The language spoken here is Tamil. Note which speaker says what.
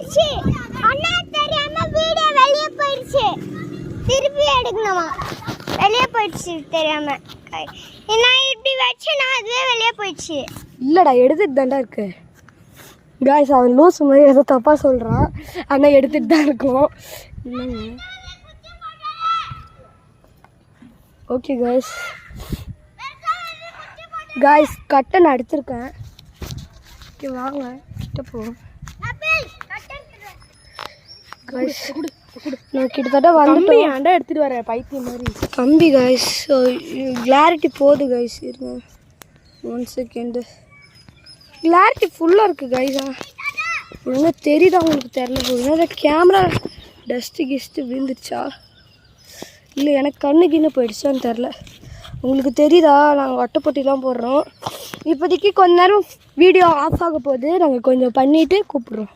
Speaker 1: போயிடுச்சு. அண்ணா தெரியாம வீடியோ வெளியே போயிடுச்சு. திருப்பி எடுக்கணுமா? வெளியே போயிடுச்சு தெரியாம. நான் இப்படி வச்சு நான் அதுவே வெளியே போயிடுச்சு.
Speaker 2: இல்லைடா எடுத்துட்டு தாண்டா இருக்கு. காய்ஸ் அவன் லூஸ் மாதிரி ஏதோ தப்பாக சொல்கிறான். ஆனால் எடுத்துகிட்டு தான் இருக்கும். இல்லைங்க ஓகே காய்ஸ் கட்டை நான் எடுத்திருக்கேன். ஓகே வாங்க கிட்ட போவோம். காய்ஸ் நான் கிட்டத்தட்ட வந்துட்டு
Speaker 3: ஏன்டா எடுத்துகிட்டு வரேன் பைத்தியம் மாதிரி
Speaker 2: கம்பி காய்ஸ். கிளாரிட்டி போகுது காய்ஸ். இருங்க 1 செகண்டு. கிளாரிட்டி ஃபுல்லாக இருக்குது காய்ஸா. ஒழுங்காக தெரியுதா உங்களுக்கு தெரில போகுது. கேமரா டஸ்ட்டு விழுந்துருச்சா இல்லை எனக்கு கண்ணுக்கு போயிடுச்சான்னு தெரில. உங்களுக்கு தெரியுதா? நாங்கள் வட்டப்பொட்டிலாம் போடுறோம். இப்போதைக்கு கொஞ்ச நேரம் வீடியோ ஆஃப் ஆக போகுது. நாங்கள் கொஞ்சம் பண்ணிவிட்டு கூப்பிட்றோம்.